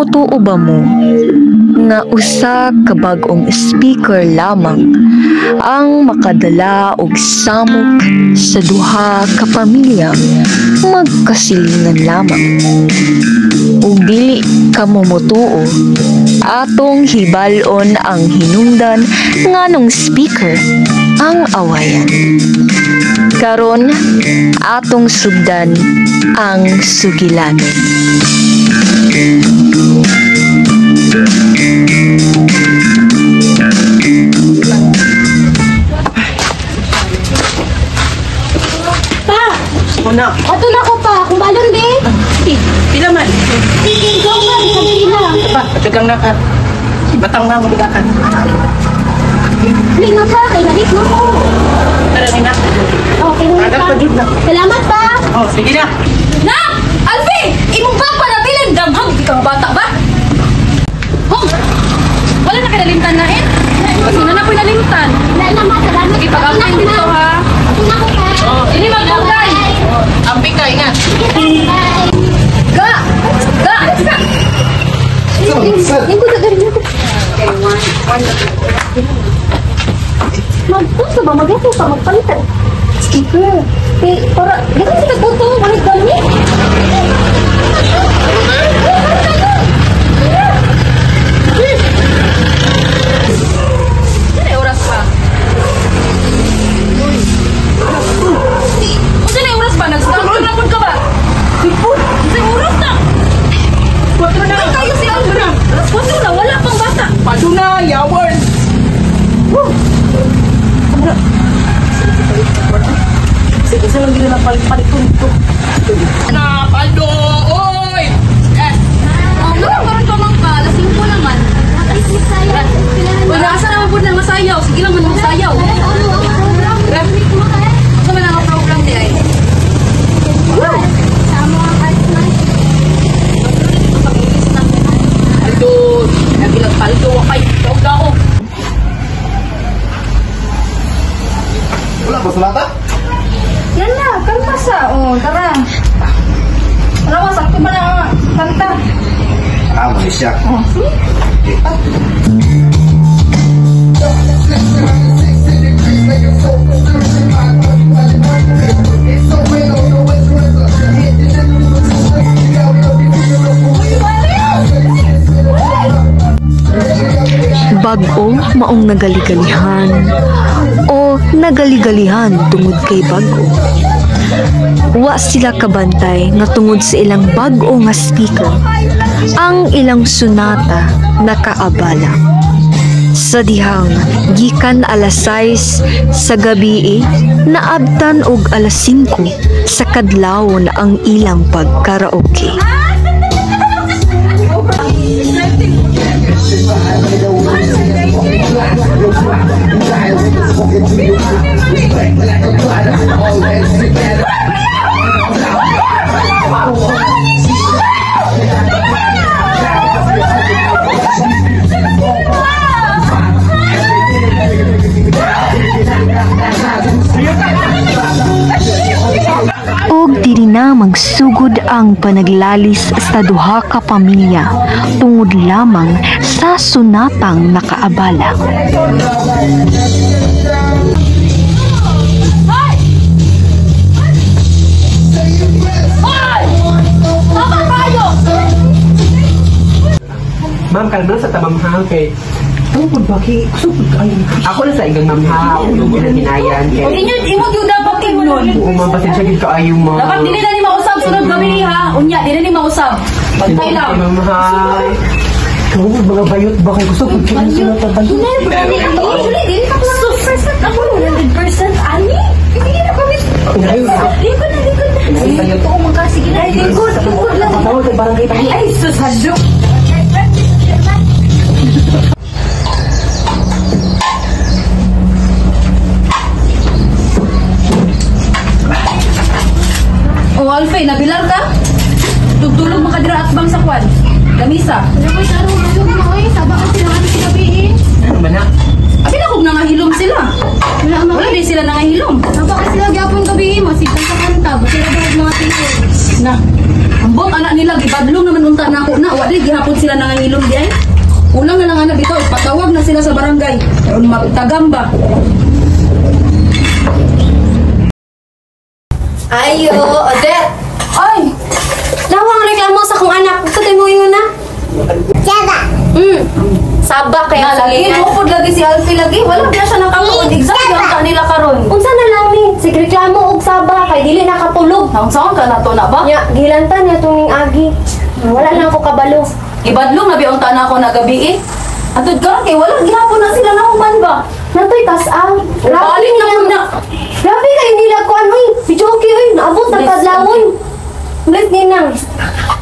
mutuo ba mo nga usa ka bag-ong speaker lamang ang makadala og samok sa duha ka pamilya magkasilingan lamang? Ug dili ka mo mutuo, atong hibalon ang hinungdan nganong speaker ang awayan. Karon atong sugdan ang sugilanon. Una. Ato na ko pa, kung balon di. Pila man. Sige, go man, sabihin na. Ba, patagang nakat. Batang na mo dakan. Ling na pa, kay galit mo ko. Tara na. Okay na Agad pa. pa jud na. Salamat pa. Oh, sige na. Na! Alvin! Imong ba para bilin damhang di ka bata ba? Hong! Wala na ka nalimtan na eh? Kasi na ko'y nalimtan. Salamat, salamat. Sige, pag-amin dito ha. Ato na ko pa. Ini mag-ugay! Amping ka, ingat. Ga! Ga! Alis ka! Lingko na galing na ko. Magpunta ba? Mag-eto pa, magpalitan. Speaker. Eh, para, gano'n sila buto, manig gani. Saan oras pa? Saan oras pa? Nagsunod ka ba? Saan oras na? 4 na. Ay, tayo si Alvin. 4 na, wala pang bata. Pado na, yawan. Sige, saan lang din na palit-palit ko. Na, Pado! Oy! Parang pamang ka, lasing ko naman. Wala, asa naman po na masayaw. Sige lang man masayaw. Asa man ang program di ay? Paldo! Nagilang paldo, wakay. Daog-daog. Wala ba sulata? Yan na, kanta sa. O, tara. Ano ba, sakto ba na kanta? Mali siya. O, sige. Bag-o maong nagaligalihan o nagaligalihan tungod kay bag-o. Wa sila kabantay nga tungod sa ilang bag-o nga speaker, ang ilang sunata nakaabala. Sa dihang gikan alas 6 sa gabi naabtan og alas 5 sa kadlaw na ang ilang pagkaraoke. Og diri na magsugod ang panaglalis sa duha ka pamilya tungod lamang sa sunatang nakaabala. Ma'am, kalma sa tamamhang kay tungkol ba kay kusupod kayo. Ako na sa igang mamhaw, yung pinaginayan kay Imo gyud dapat tingnon. oo ma'am, pasensya gid kaayo ma'am. Dapat dili na ni mausab sunod gabi ha. Unya, dili ni mausab. Bantay lang. Mamhay. Kung mga bayot ba kayo kusupod kayo sila tabanto? So, percent ako 100% ani. Hindi na kami. Likod na. Ito ko magkasige na. Likod lang. Patawag kay barangay tayo. Ay, susado. O, Alfie, nabilar ka? Tugtulog makadira at bang sa kwan. Gamisa. Ano ko siya rin, ano mo eh, sabak ang sila natin sinabihin. Ano ba na? Abi na kung nangahilom sila. Wala din sila nangahilom. Sabak sila gapon gabi mo, sitan sa kanta, ba sila dahil mga tingin. Na, ambot anak nila, gibadlong naman unta na ako na. Wala, gihapon sila na sila sa barangay. Karon magtagamba. Ayo, Odette! Oy! Nawang reklamo sa kong anak. Katay mo yun na? Saba! Saba kaya Lagi, bukod lagi si Alfie lagi. Wala na siya nakatuod. Exact yung kanila karon. Unsa na lang ni? Sigreklamo og saba kay dili nakatulog. Nang saan ka na to na ba? Nya, gilantan niya tuning agi. Wala lang ako kabalo. Ibadlong na biyong tanan ko na gabi eh. Atod karon kay wala gihapon na sila na human ba? Natoy tas-ang. Balik na muna. Grabe kayo nila ko ano eh. Video okay eh. Naabot ng kadlawon. Ulit ninang.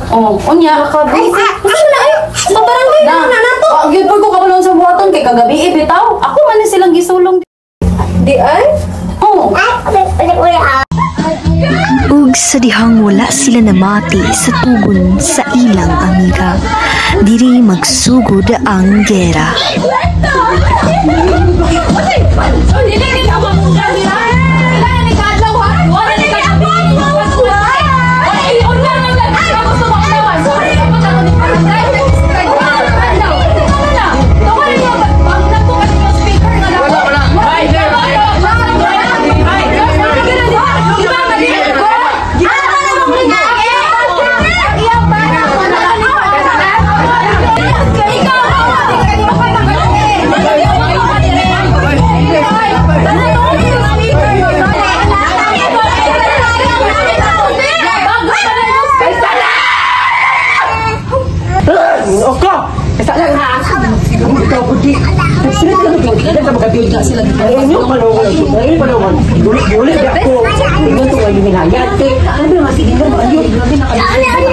Oh, unya. Nakabisi. Kasi na ay. Sa barangay na nato. Gyud po ko kabalon sa buhaton kay kagabi eh bitaw. Ako man ni silang gisulong. Di ay? Oh. Ug sa dihang wala sila namati sa tugon sa ilang amiga, diri magsugod ang gera.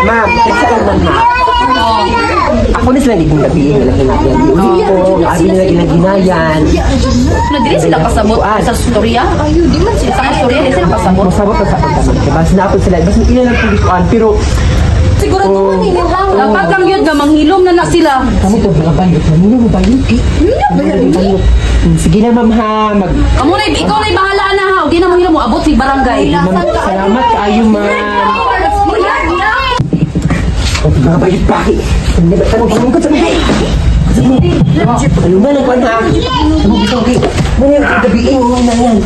Ma'am, isa lang man ha. Ako na sila naging gabi, nalagyan natin. Uli ko, abi na lagi naginayan. Nagdili sila pasabot sa storya. Ayun, di man sila sa storya, di sila pasabot. Masabot na sa pagkaman. Diba? Sinapot sila. Basta ilan lang pulisuan. Pero, Siguro naman eh, dapat lang yun na manghilom na na sila. kamu to, mga bayot. Mamino mo bayot, eh. Bayot. Sige na, ma'am ha. Kamu na, ikaw na bahala na ha. Hindi na manghilom mo, abot si barangay. Salamat kayo, ma'am. Mga bayot, bakit? Hindi ba tanong ko sa mga? Ano na nagwan ha? Ano gusto ko? Ano yung gabiin mo na yan?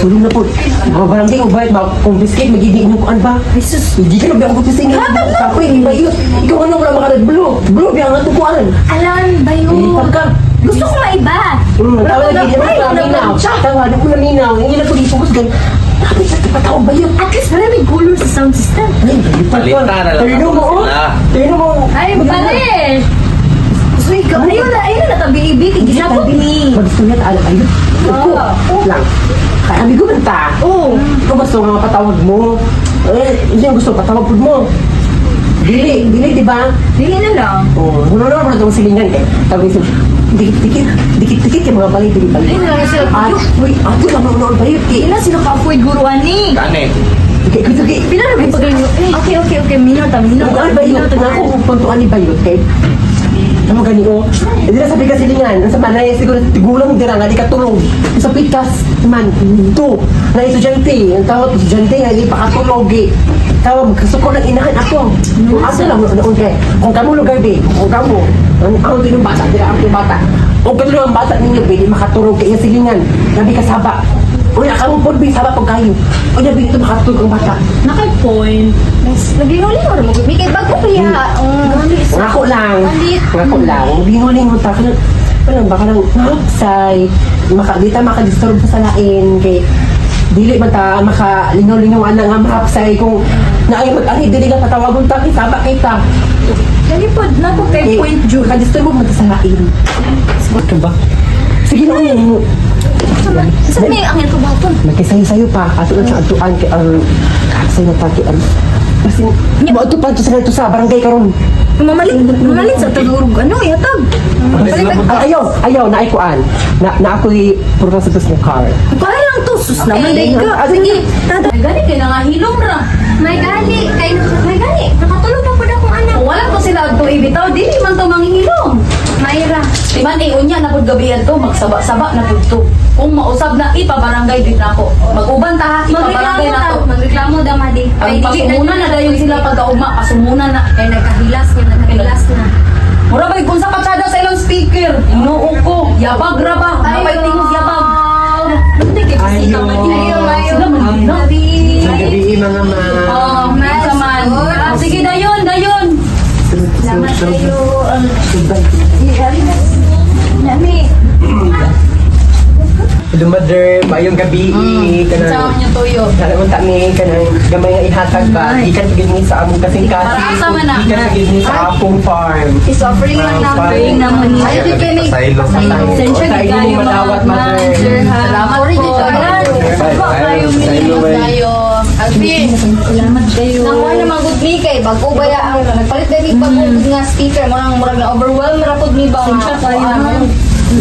Sulong na po. Mga barangay mo bayad, mag-confiscate, magiging mo kuan ba? Jesus, hindi ka na biyang confiscate nga. Kapoy, hindi bayot. Ikaw ano wala makalag blue. Blue, biyang nga tukuan. Alam, bayo. Pagka, Gusto ko maiba. tawa na gini na minaw. Tawa na ko na minaw. Hindi na ko i-focus gan. Dapat sa tipataw bayot. At least marami color sa sound system. Palitan na lang. Tino mo, oh. Tino mo. Ay, balik! Ayun na tabi-ibig. Ginapot ni. Magsulat ala kayo. Ito lang. Kaya sabi ko banta. Oo. Ikaw gusto nga patawag mo. Hindi yung gusto patawag mo. Dili, di ba? Dili na lang. Oo. Wala na naman itong silingan eh. Sabi ko, dikit-dikit yung mga balik-balik. Dili na lang sila. Uy, ato lang mga bayot eh. Ila sila ka-afford guruan ni. Kani. Dikit-dikit. Pila na ba yung pagalinyo? Okay. Minor ta. Ang bayot, ako puntuan ni bayot eh. Ano gani o? Hindi na sabi kasi lingan. Sa manay, siguro tigulang dira nga di katulog. Sa pikas, man, ito. Na estudyante. Ang tawag estudyante nga di pa katulog eh. Tawag, kasuko ng inahan ako. Aso lang mo noon kay. Kung kamo lugar di, kung kamo. Ang din ng bata, dira ang bata. Kung katulog ang bata ninyo, pwede makatulog kaya silingan. Nabi kasaba. Uy, akang po, saba pag kayo. Uy, nabi ito makatulog ang bata. Naka-point. Nag-inuli mo rin mo. Bigay bago kaya. Ngako lang. Binguling mo ta. Parang baka lang mahapsay. Di ta makadisturb sa salain. Kay dili man ta makalingaw-lingaw nga mahapsay. Kung naay mag-ari, dili ka patawagon ta. Kitaba kita. Galipod na ko kay point June. Makadisturb mo ta sa lain. Sige ba? Sige na yun. Saan may angin ko baton? Nagkisay-sayo pa. Ato lang sa atuan. Kakasay na taki. Kasi, maato pa ito sa barangay karon. Mamalit sa tagurog. Ano, yatag. Ayaw, naikuan. Na ako'y purposes ng car. Kaya lang to, sus naman. Sige. May gani kayo na nga hilom ra. May gali. Nakatulog pa po na kong anak. Kung wala po sila ito ibitaw, di man to manghihilom. Mayra. Di man unya na pud gabi to, magsaba-saba na pud to. Kung mausab na ipabarangay din ako. Mag-uban ta ha, ipabarangay na to. Magreklamo daw, Madi. Ang pasumunan na dayon sila pagkaugma, pasumunan na. Kaya nagkahilas ko na. Mura ba kung sa patsada sa ilang speaker? Inuo ko. Yabag ra ba? Napay tingog yabag. Hindi kay bisita man niya. Sila man no. Gabi mga Saman. Sige dayon. Salamat kayo. Nami. Mother, mayong gabi. Sama niyo tuyo. Alam mo kami, kanang gamay nga ihatag ba? Ikan pagid ni sa among kasing-kasing. Para sa man na. Ikan pagid ni sa akong farm. Is-offering lang Praying naman niya. Ayaw di kayo may... Pasaylo. Sensya Sa di inyo kayo malawat, mother. Salamat Sorry, po. dito kayo. Alvin, Salamat kayo. nakuha naman good me kay bago ba ang nagpalit na ni bago nga speaker murag na overwhelm ra pud mi ba Sensya kayo.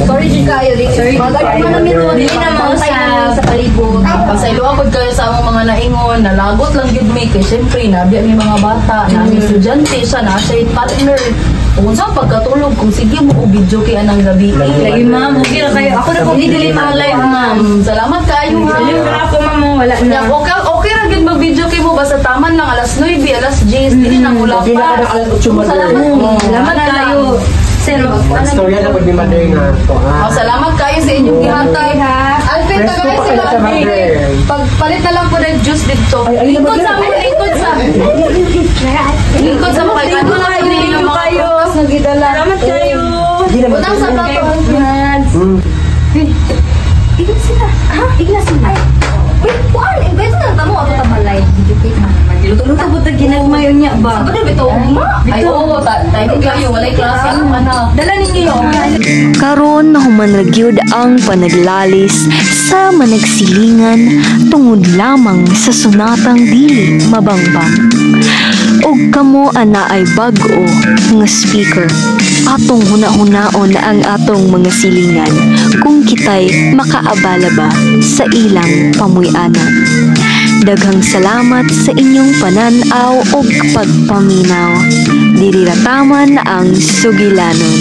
sorry din kayo di magad man namin ro Di naman sa palibot Pasaylo ako kayo sa among mga naingon, nalagot lang gid mi kay syempre nabi mi mga bata, nabi estudyante siya na siya partner. Kung saan pagkatulog ko, sige mo o video kay anang gabi. Lagi ma'am, okay ra kayo. Ako na po i-delete ang live ma'am. Salamat kayo ha. Ako ma'am, wala na. Okay ra gid mag-video kay mo basta taman lang alas 9, alas 10, dili na mula Okay na ka ng pa. alas 8, mother. Salamat kayo. Sir, Storya na pag ni mother nga. salamat kayo sa inyong gihatay ha. Alvin Presto tagay pa si kayo sa Alvin mother. Pagpalit na lang po ng juice dito. Lingkod sa mga lingkod sa. Lingkod sa mga kano na kayo. Salamat kayo. Hindi naman. utang sa plato Ilan sila? Ha? Ilan sila? wait kuan invento na tamo ato ta balay educate man Luto-luto po tag ginagmayon niya ba? Sabi na bitaw ma Ay, oo, tayo kayo, walay klase ang anak. Dala ninyo yung Karon humanragyod ang panaglalis sa managsilingan tungod lamang sa sunatang dili mabangbang. Og kamo ana ay bag-o nga speaker. Atong huna-hunaon ang atong mga silingan kung kitay makaabala ba sa ilang pamuy-anan. Daghang salamat sa inyong pananaw ug pagpaminaw. Diri ra taman ang sugilanon.